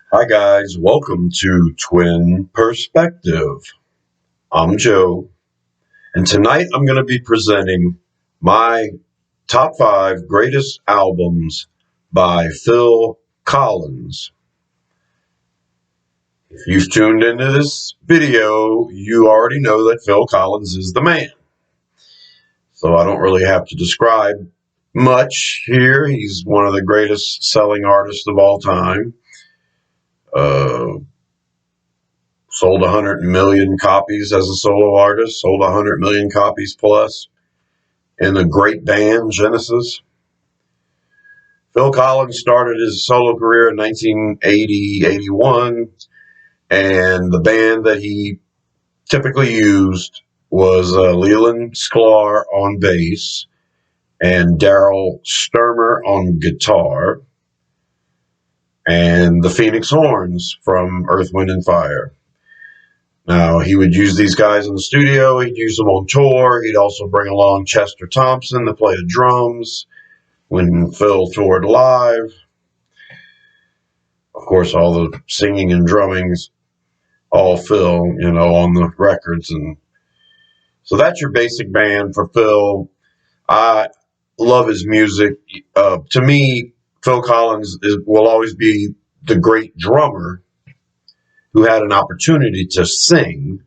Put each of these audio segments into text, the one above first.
Hi guys, welcome to Twin Perspective. I'm Joe, and tonight I'm going to be presenting my top 5 greatest albums by Phil Collins. If you've tuned into this video, you already know that Phil Collins is the man. So I don't really have to describe much here. He's one of the greatest selling artists of all time. Uh, Sold 100 million copies as a solo artist, sold 100 million copies plus in a great band, Genesis. Phil Collins started his solo career in 1980-81, and the band that he typically used was Leland Sklar on bass and Daryl Sturmer on guitar, and the Phoenix Horns from Earth, Wind, and Fire. Now, he would use these guys in the studio. He'd use them on tour. He'd also bring along Chester Thompson to play the drums when Phil toured live. Of course, all the singing and drumming's all Phil, on the records. And so that's your basic band for Phil. I love his music. To me, Phil Collins will always be the great drummer who had an opportunity to sing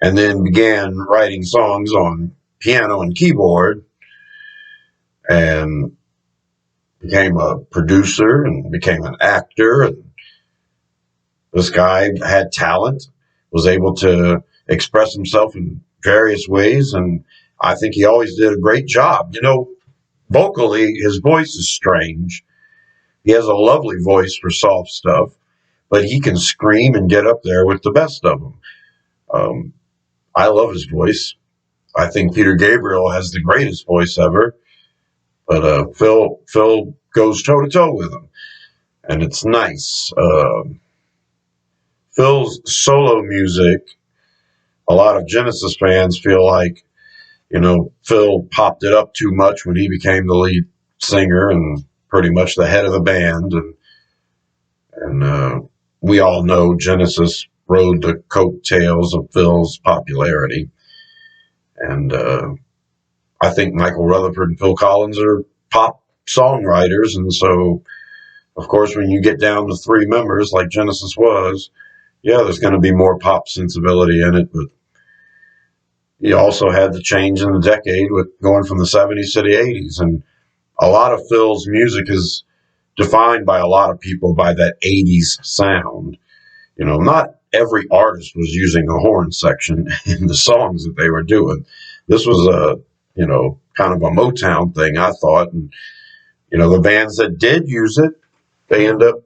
and then began writing songs on piano and keyboard and became a producer and became an actor. And this guy had talent, was able to express himself in various ways, and I think he always did a great job. Vocally, his voice is strange. He has a lovely voice for soft stuff, but he can scream and get up there with the best of them. I love his voice. I think Peter Gabriel has the greatest voice ever, but Phil goes toe to toe with him, and it's nice. Phil's solo music, a lot of Genesis fans feel like, Phil popped it up too much when he became the lead singer and pretty much the head of the band, and we all know Genesis rode the coattails of Phil's popularity. And I think Michael Rutherford and Phil Collins are pop songwriters. And so, of course, when you get down to 3 members like Genesis was, yeah, there's going to be more pop sensibility in it. But you also had the change in the decade with going from the 70s to the 80s. And a lot of Phil's music is defined by a lot of people by that 80s sound. Not every artist was using a horn section in the songs that they were doing. This was a, kind of a Motown thing, I thought. And, the bands that did use it, they end up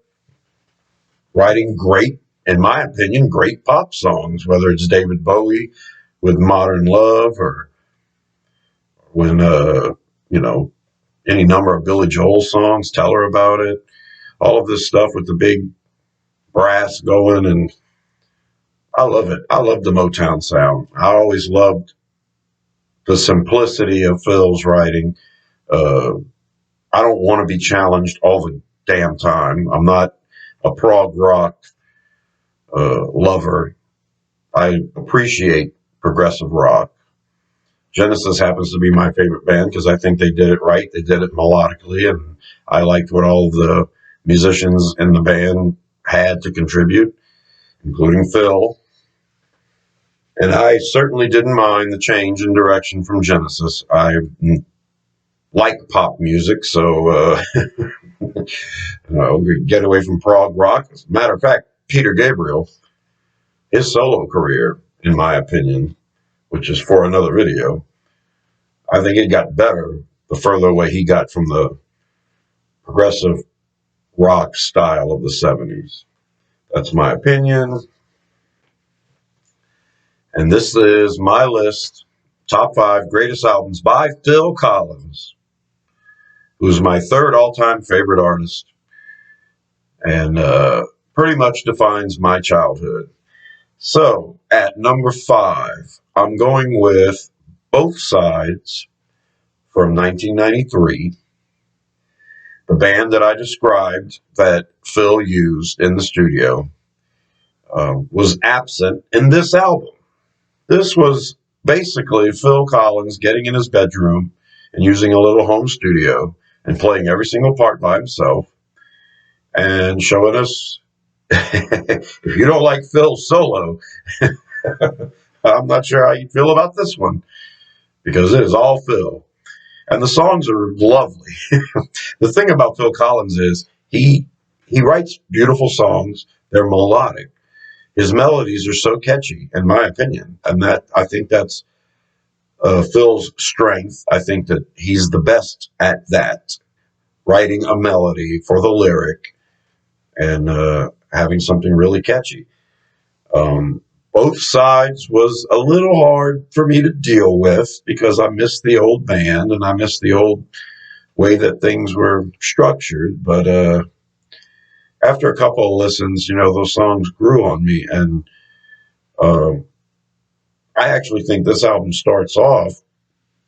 writing great, in my opinion, great pop songs, whether it's David Bowie with Modern Love or when, any number of Billy Joel songs, Tell Her About It, all of this stuff with the big brass going, and I love it. I love the Motown sound. I always loved the simplicity of Phil's writing. I don't want to be challenged all the damn time. I'm not a prog rock lover. I appreciate progressive rock. Genesis happens to be my favorite band because I think they did it right. They did it melodically, and I liked what all the musicians in the band had to contribute, including Phil. And I certainly didn't mind the change in direction from Genesis. I like pop music, so we get away from prog rock. As a matter of fact, Peter Gabriel, his solo career, in my opinion, which is for another video, I think it got better the further away he got from the progressive rock style of the 70s. That's my opinion. And this is my list, top 5 greatest albums by Phil Collins, who's my 3rd all-time favorite artist and pretty much defines my childhood. So, at number 5, I'm going with Both Sides from 1993. The band that I described that Phil used in the studio was absent in this album. This was basically Phil Collins getting in his bedroom and using a little home studio and playing every single part by himself and showing us if you don't like Phil's solo, I'm not sure how you feel about this one because it is all Phil. And the songs are lovely. The thing about Phil Collins is he writes beautiful songs. They're melodic. His melodies are so catchy, in my opinion, and that I think that's Phil's strength. I think that he's the best at that, writing a melody for the lyric and having something really catchy. Both sides was a little hard for me to deal with because I missed the old band and I missed the old way that things were structured. But after a couple of listens, those songs grew on me. And I actually think this album starts off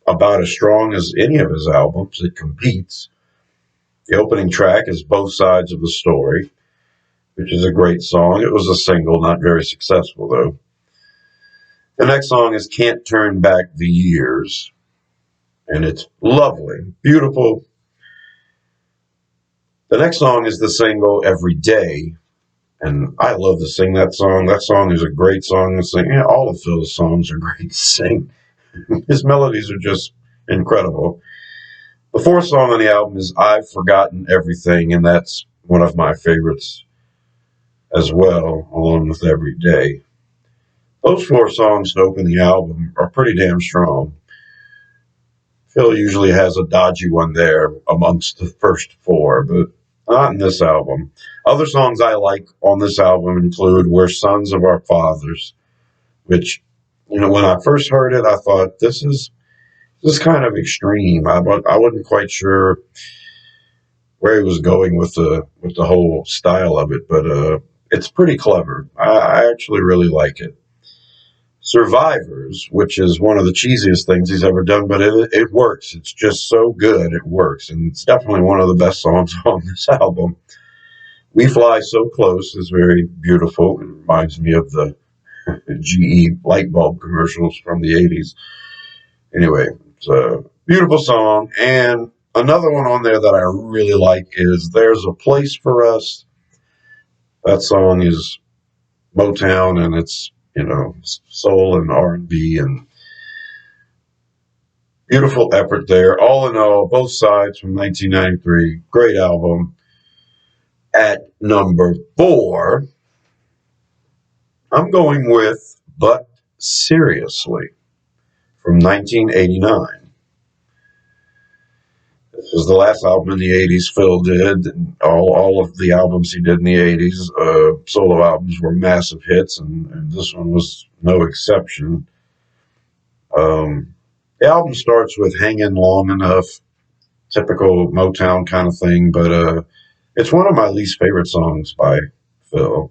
about as strong as any of his albums. It competes. The opening track is Both Sides of the Story, which is a great song. It was a single, not very successful, though. The next song is Can't Turn Back the Years, and it's lovely, beautiful. The next song is the single Every Day, and I love to sing that song. That song is a great song to sing. Yeah, all of Phil's songs are great to sing. His melodies are just incredible. The fourth song on the album is I've Forgotten Everything, and that's one of my favorites as well, along with Every Day. Those four songs to open the album are pretty damn strong. Phil usually has a dodgy one there amongst the first four, but not in this album. Other songs I like on this album include We're Sons of Our Fathers, which, when I first heard it, I thought, this is kind of extreme. I wasn't quite sure where he was going with the whole style of it, but it's pretty clever. I actually really like it. Survivors, which is one of the cheesiest things he's ever done, but it works. It's just so good, it works. And it's definitely one of the best songs on this album. We Fly So Close is very beautiful. It reminds me of the GE light bulb commercials from the 80s. Anyway, it's a beautiful song. And another one on there that I really like is There's a Place for Us. That song is Motown, and it's soul and R&B and beautiful effort there. All in all, Both Sides from 1993. Great album. At number 4, I'm going with But Seriously from 1989. This was the last album in the 80s Phil did. All of the albums he did in the 80s, solo albums, were massive hits, and this one was no exception. The album starts with Hangin' Long Enough, typical Motown kind of thing, but it's one of my least favorite songs by Phil.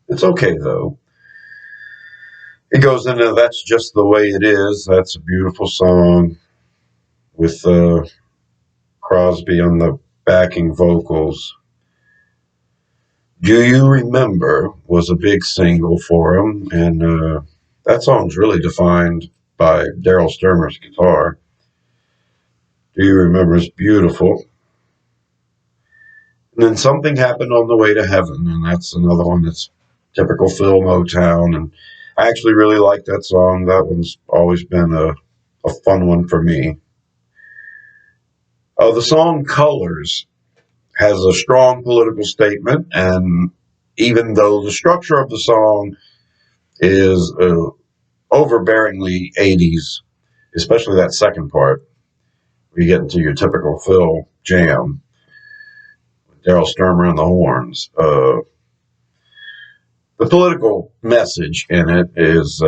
It's okay, though. It goes into That's Just the Way It Is. That's a beautiful song with Crosby on the backing vocals. Do You Remember was a big single for him, and that song's really defined by Daryl Sturmer's guitar. Do You Remember is beautiful. And then Something Happened on the Way to Heaven, and that's another one that's typical Phil Motown, and I actually really like that song. That one's always been a fun one for me. The song Colors has a strong political statement, and even though the structure of the song is overbearingly 80s, especially that second part, where you get into your typical Phil jam, Daryl Sturmer and the horns. The political message in it is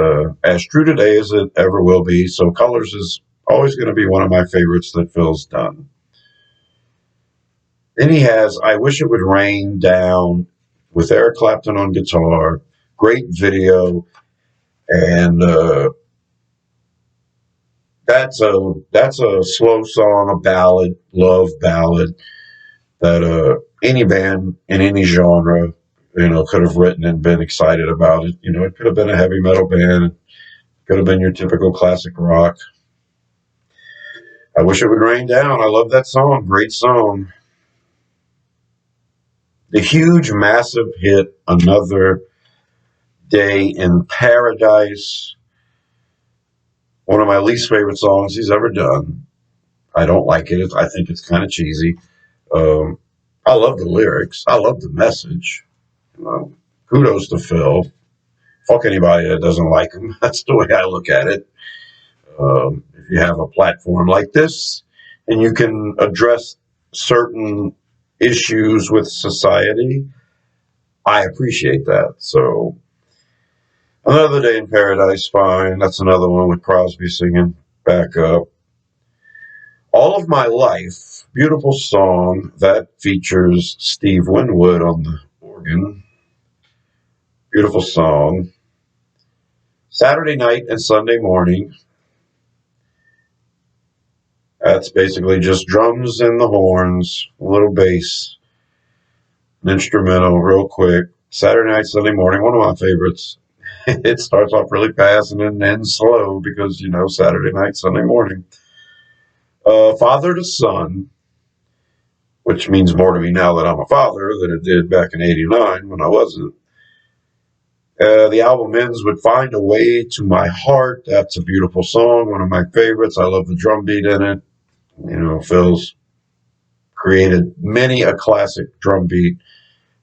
as true today as it ever will be, so Colors is always going to be one of my favorites that Phil's done. Then he has I Wish It Would Rain Down with Eric Clapton on guitar. Great video. And that's a slow song, a ballad, love ballad. that any band in any genre, could have written and been excited about it. It could have been a heavy metal band. It could have been your typical classic rock. I Wish It Would Rain Down. I love that song. Great song. The huge, massive hit, Another Day in Paradise. One of my least favorite songs he's ever done. I don't like it. I think it's kind of cheesy. Um, I love the lyrics. I love the message. Kudos to Phil. Fuck anybody that doesn't like him. That's the way I look at it. If you have a platform like this and you can address certain issues with society, I appreciate that. So, Another Day in Paradise, fine. That's another one with Crosby singing back up. All of My Life, beautiful song that features Steve Winwood on the organ. Beautiful song. Saturday Night and Sunday Morning. That's basically just drums and the horns, a little bass, an instrumental, real quick. Saturday Night, Sunday Morning, one of my favorites. It starts off really fast and then ends slow because, Saturday night, Sunday morning. Father to Son, which means more to me now that I'm a father than it did back in '89 when I wasn't. The album ends with Find a Way to My Heart. That's a beautiful song, one of my favorites. I love the drum beat in it. Phil's created many a classic drum beat,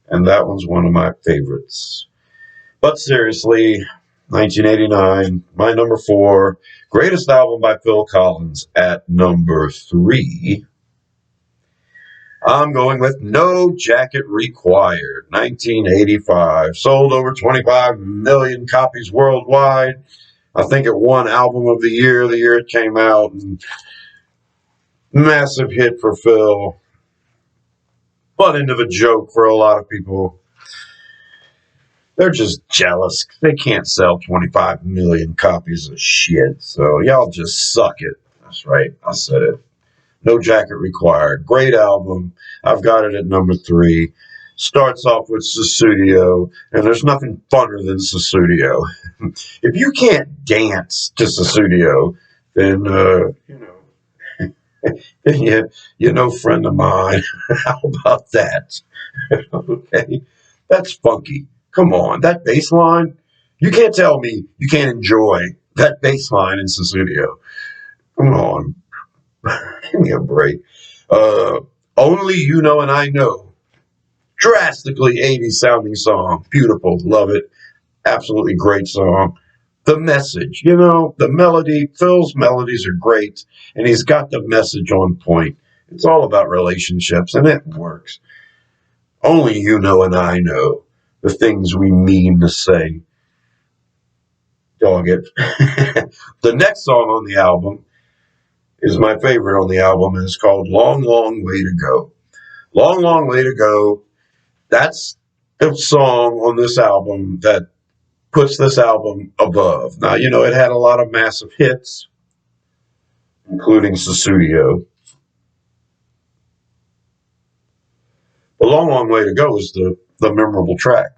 and that one's one of my favorites. But seriously, 1989, my number 4, greatest album by Phil Collins at number 3. I'm going with No Jacket Required, 1985. Sold over 25 million copies worldwide. I think it won Album of the year it came out. And massive hit for Phil. Butt end of a joke for a lot of people. They're just jealous. They can't sell 25 million copies of shit. So y'all just suck it. That's right. I said it. No Jacket Required. Great album. I've got it at number 3. Starts off with Sussudio, and there's nothing funner than Sussudio. If you can't dance to Sussudio, then, friend of mine. How about that? Okay. That's funky. Come on. That bass line, you can't tell me you can't enjoy that bass line in Sussudio. Come on. Give me a break. Only You Know and I Know. Drastically 80s sounding song. Beautiful. Love it. Absolutely great song. The message, the melody. Phil's melodies are great, and he's got the message on point. It's all about relationships, and it works. Only You Know and I Know the things we mean to say. Dog it. The next song on the album is my favorite on the album, and it's called Long, Long Way to Go. Long, Long Way to Go. That's the song on this album that puts this album above. Now, it had a lot of massive hits, including Sussudio. The Long, Long Way to Go is the memorable track.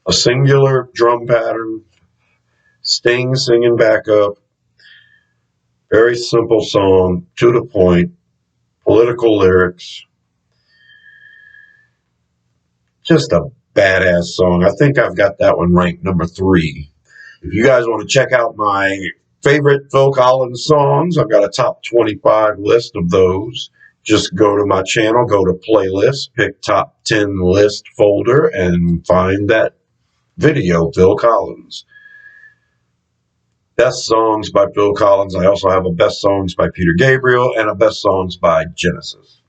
A singular drum pattern, Sting singing back up, very simple song, to the point, political lyrics. Just a badass song. I think I've got that one ranked number 3. If you guys want to check out my favorite Phil Collins songs, I've got a top 25 list of those. Just go to my channel, go to playlist, pick top 10 list folder, and find that video, Phil Collins. Best songs by Phil Collins. I also have a best songs by Peter Gabriel and a best songs by Genesis.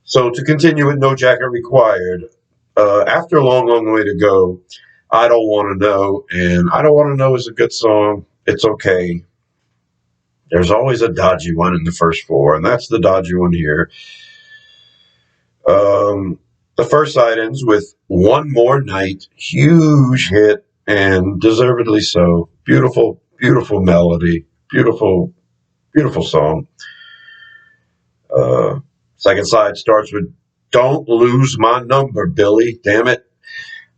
So to continue with No Jacket Required, after Long, Long Way to Go, I Don't Want to Know, and I Don't Want to Know is a good song. It's okay. There's always a dodgy one in the first 4, and that's the dodgy one here. The first side ends with One More Night, huge hit, and deservedly so. Beautiful, beautiful melody, beautiful, beautiful song. Second side starts with "Don't Lose My Number, Billy." Damn it.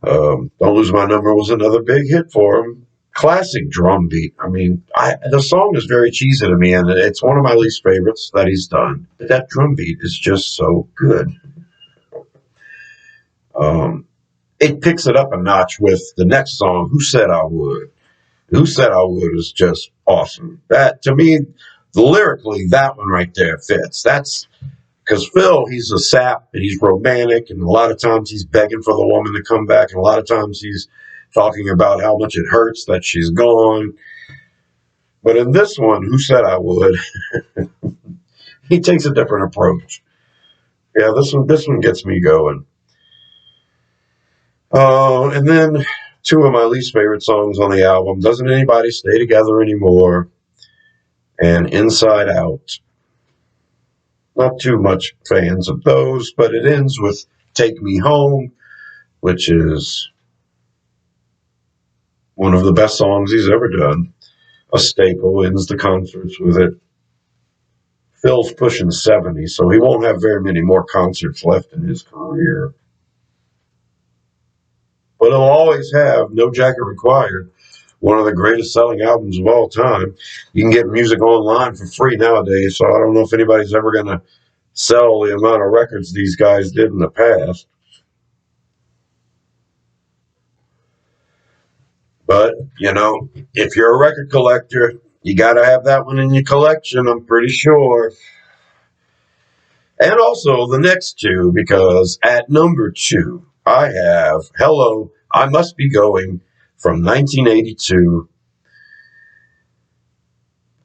"Don't Lose My Number" was another big hit for him. Classic drum beat. I mean, the song is very cheesy to me, and it's one of my least favorites that he's done. But that drum beat is just so good. Um, it picks it up a notch with the next song, "Who Said I Would." "Who Said I Would" is just awesome. That, to me, lyrically, that one right there fits. That's because Phil, he's a sap and he's romantic, and a lot of times he's begging for the woman to come back, and a lot of times he's talking about how much it hurts that she's gone. But in this one, "Who Said I Would," he takes a different approach. Yeah, this one gets me going. And then two of my least favorite songs on the album, "Doesn't Anybody Stay Together Anymore" and "Inside Out." Not too much fans of those, but it ends with "Take Me Home," which is one of the best songs he's ever done. A staple, ends the concerts with it. Phil's pushing 70, so he won't have very many more concerts left in his career. But he'll always have "No Jacket Required," one of the greatest selling albums of all time. You can get music online for free nowadays, so I don't know if anybody's ever going to sell the amount of records these guys did in the past. But, if you're a record collector, you got to have that one in your collection, I'm pretty sure. And also the next two, because at number 2, I have "Hello, I Must Be Going" from 1982.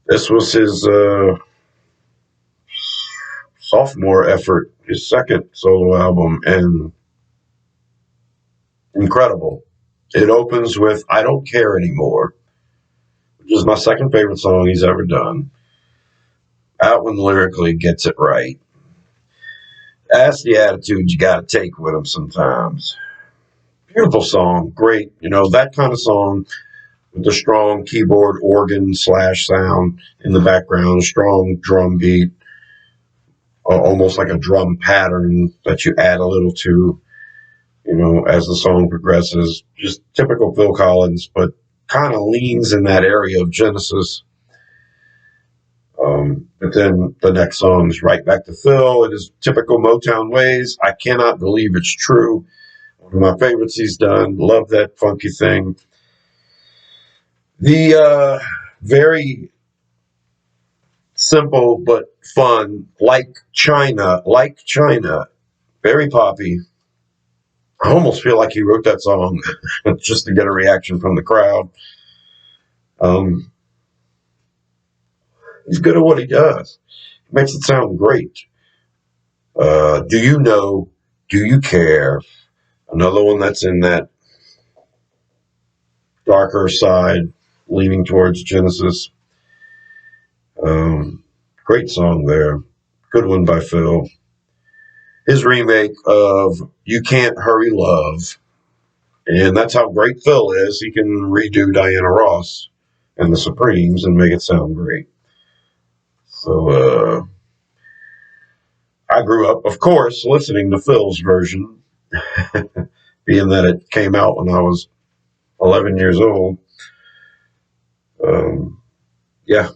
This was his sophomore effort, his second solo album, and incredible. It opens with "I Don't Care Anymore," which is my second favorite song he's ever done. That one lyrically gets it right. That's the attitude you got to take with him sometimes. Beautiful song, great. That kind of song with the strong keyboard organ slash sound in the background, a strong drum beat, almost like a drum pattern that you add a little to, as the song progresses. Just typical Phil Collins, but kind of leans in that area of Genesis. But then the next song is right back to Phil in his typical Motown ways. "I Cannot Believe It's True." One of my favorites he's done. Love that funky thing. The very simple but fun, "Like China," very poppy. I almost feel like he wrote that song just to get a reaction from the crowd. He's good at what he does. He makes it sound great. "Do You Know? Do You Care?" Another one that's in that darker side, leaning towards Genesis. Great song there. Good one by Phil. His remake of "You Can't Hurry Love." And that's how great Phil is. He can redo Diana Ross and the Supremes and make it sound great. So I grew up, of course, listening to Phil's version, being that it came out when I was 11 years old. Yeah,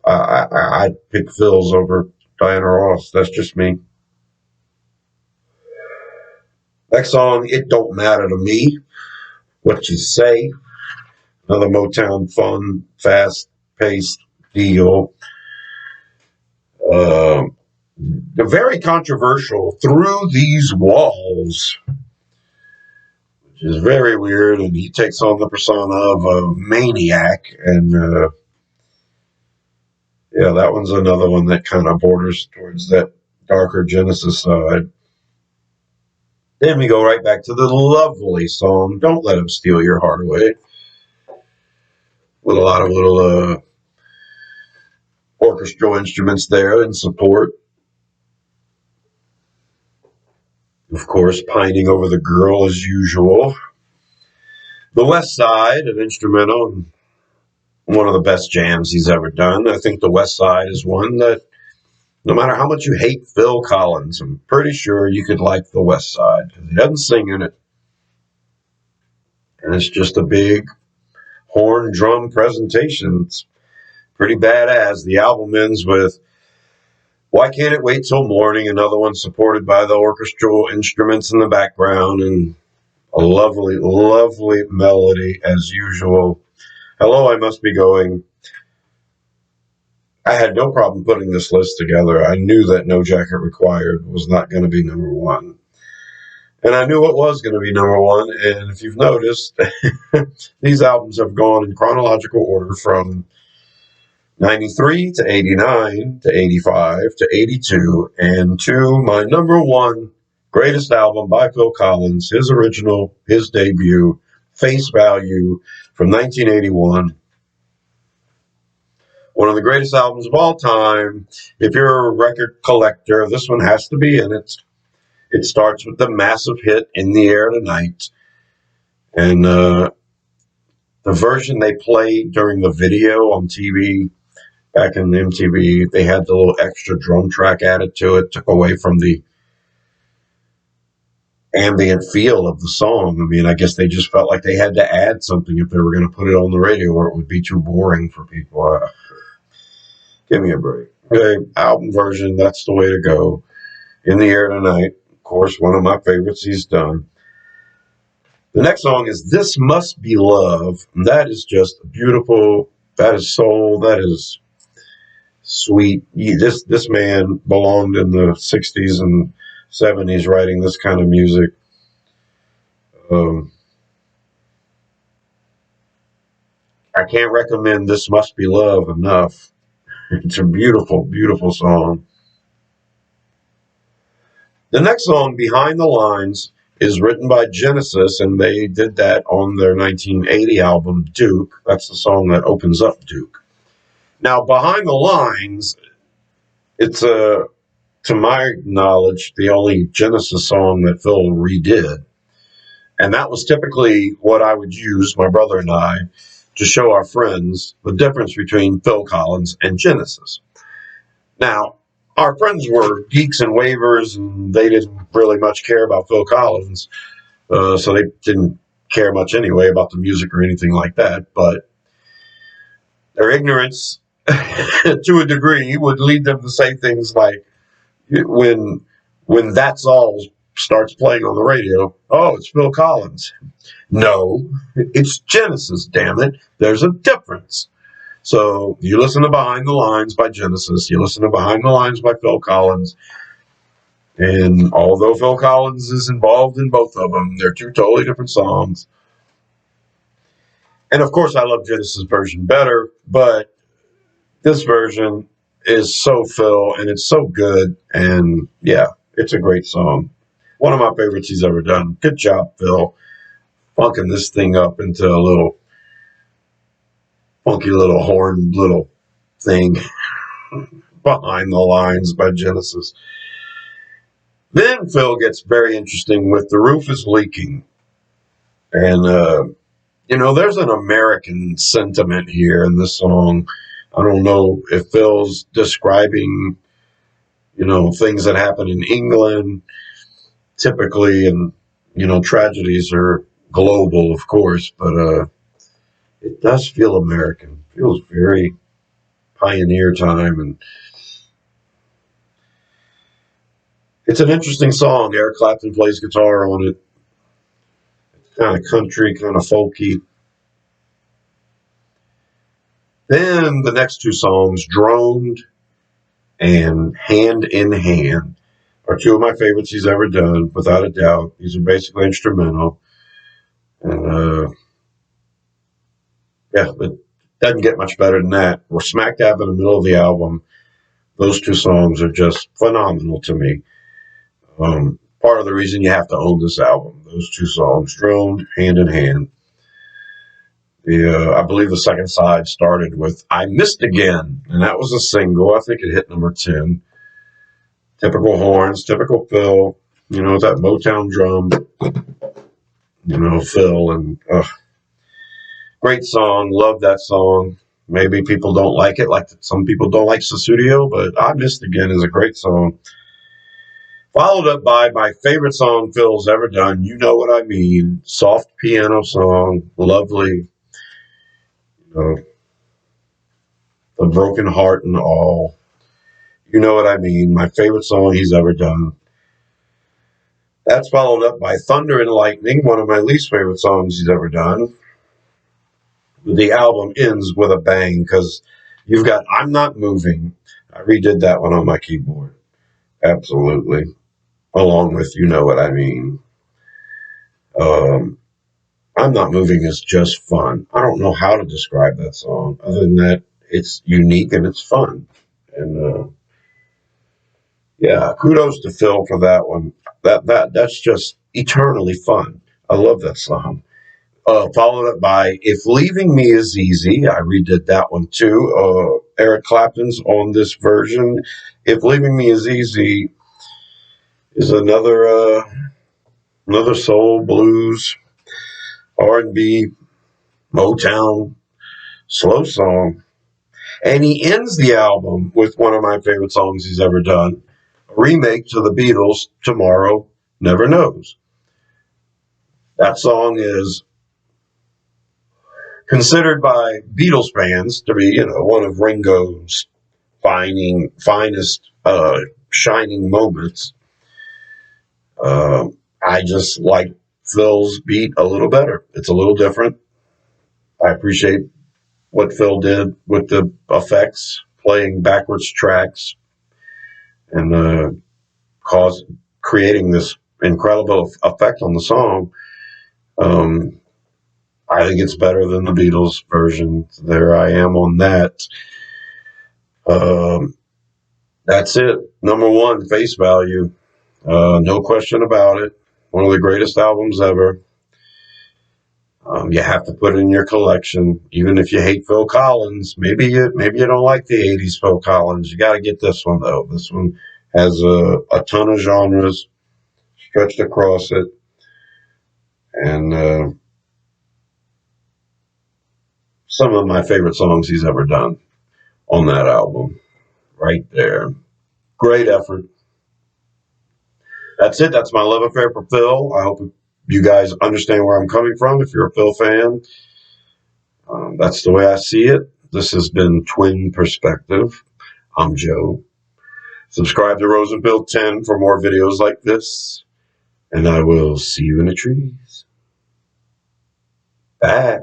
I'd pick Phil's over Diana Ross. That's just me. Next song, "It Don't Matter to Me What You Say." Another Motown fun, fast-paced deal. The very controversial "Through These Walls," which is very weird, and he takes on the persona of a maniac. And that one's another one that kind of borders towards that darker Genesis side. Then we go right back to the lovely song "Don't Let Him Steal Your Heart Away," with a lot of little orchestral instruments there in support. Of course, pining over the girl as usual. The West Side, an instrumental, one of the best jams he's ever done. I think the West Side is one that No matter how much you hate Phil Collins, I'm pretty sure you could like The West Side because he doesn't sing in it. And it's just a big horn drum presentation. It's pretty badass. The album ends with Why Can't It Wait Till Morning? Another one supported by the orchestral instruments in the background and a lovely, lovely melody as usual. Hello, I Must Be Going. I had no problem putting this list together. I knew that No Jacket Required was not going to be number one. And I knew it was going to be number one. And if you've noticed, these albums have gone in chronological order from 93 to 89 to 85 to 82 and to my number one greatest album by Phil Collins, his original, his debut, Face Value from 1981. One of the greatest albums of all time. If you're a record collector, this one has to be in it. It starts with the massive hit In the Air Tonight. And the version they played during the video on TV, back in MTV, they had the little extra drum track added to it, took away from the ambient feel of the song. I mean, I guess they just felt like they had to add something if they were going to put it on the radio or it would be too boring for people. Give me a break. Okay, album version, that's the way to go. In the Air Tonight, of course, one of my favorites he's done. The next song is This Must Be Love. And that is just beautiful. That is soul. That is sweet. This man belonged in the 60s and 70s writing this kind of music. I can't recommend This Must Be Love enough. It's a beautiful, beautiful song. The next song, Behind the Lines, is written by Genesis, and they did that on their 1980 album, Duke. That's the song that opens up Duke. Now, Behind the Lines, it's, to my knowledge, the only Genesis song that Phil redid. And that was typically what I would use, my brother and I, to show our friends the difference between Phil Collins and Genesis. Now, our friends were geeks and waivers, and they didn't really much care about Phil Collins, so they didn't care much anyway about the music or anything like that. But their ignorance, to a degree, would lead them to say things like, when That's All starts playing on the radio, oh, it's Phil Collins. No, it's Genesis, damn it. There's a difference. So you listen to Behind the Lines by Genesis, you listen to Behind the Lines by Phil Collins, and although Phil Collins is involved in both of them, they're two totally different songs. And of course, I love Genesis' version better, but this version is so Phil, and it's so good, and yeah, it's a great song. One of my favorites he's ever done. Good job, Phil, funking this thing up into a little funky little horn little thing. Behind the Lines by Genesis. Then Phil gets very interesting with The Roof is Leaking. And, there's an American sentiment here in this song. I don't know if Phil's describing, things that happen in England typically, and, tragedies are global, of course, but it does feel American. It feels very pioneer time, and it's an interesting song. Eric Clapton plays guitar on it. It's kind of country, kind of folky. Then the next two songs, Droned and Hand in Hand, are two of my favorites he's ever done, without a doubt. These are basically instrumental. And, yeah, it doesn't get much better than that. We're smack dab in the middle of the album. Those two songs are just phenomenal to me. Part of the reason you have to own this album, those two songs, Droned, Hand in Hand. I believe the second side started with I Missed Again, and that was a single. I think it hit number 10. Typical horns, typical Phil, that Motown drum, Phil, and great song. Love that song. Maybe people don't like it, like some people don't like Sussudio, but I Missed Again is a great song. Followed up by my favorite song Phil's ever done, You Know What I Mean. Soft piano song, lovely. You know, the broken heart and all. You Know What I Mean. My favorite song he's ever done. That's followed up by Thunder and Lightning, one of my least favorite songs he's ever done. The album ends with a bang because you've got I'm Not Moving. I redid that one on my keyboard. Absolutely. Along with You Know What I Mean. I'm Not Moving is just fun. I don't know how to describe that song other than that it's unique and it's fun. And yeah, kudos to Phil for that one. That's just eternally fun. I love that song. Followed up by If Leaving Me Is Easy. I redid that one too. Eric Clapton's on this version. If Leaving Me Is Easy is another soul, blues, R&B, Motown, slow song. And he ends the album with one of my favorite songs he's ever done, a remake to the Beatles' Tomorrow Never Knows. That song is considered by Beatles fans to be, one of Ringo's finest shining moments. I just like Phil's beat a little better. It's a little different. I appreciate what Phil did with the effects, playing backwards tracks, and creating this incredible effect on the song. I think it's better than the Beatles version. There I am on that. That's it. Number one, Face Value. No question about it. One of the greatest albums ever. You have to put it in your collection, even if you hate Phil Collins. Maybe you don't like the '80s Phil Collins. You got to get this one though. This one has a ton of genres stretched across it, and some of my favorite songs he's ever done on that album, right there. Great effort. That's it. That's my love affair for Phil. I hope you guys understand where I'm coming from if you're a Phil fan. That's the way I see it. This has been Twin Perspective. I'm Joe. Subscribe to Rosenfield 10 for more videos like this. And I will see you in the trees. Bye.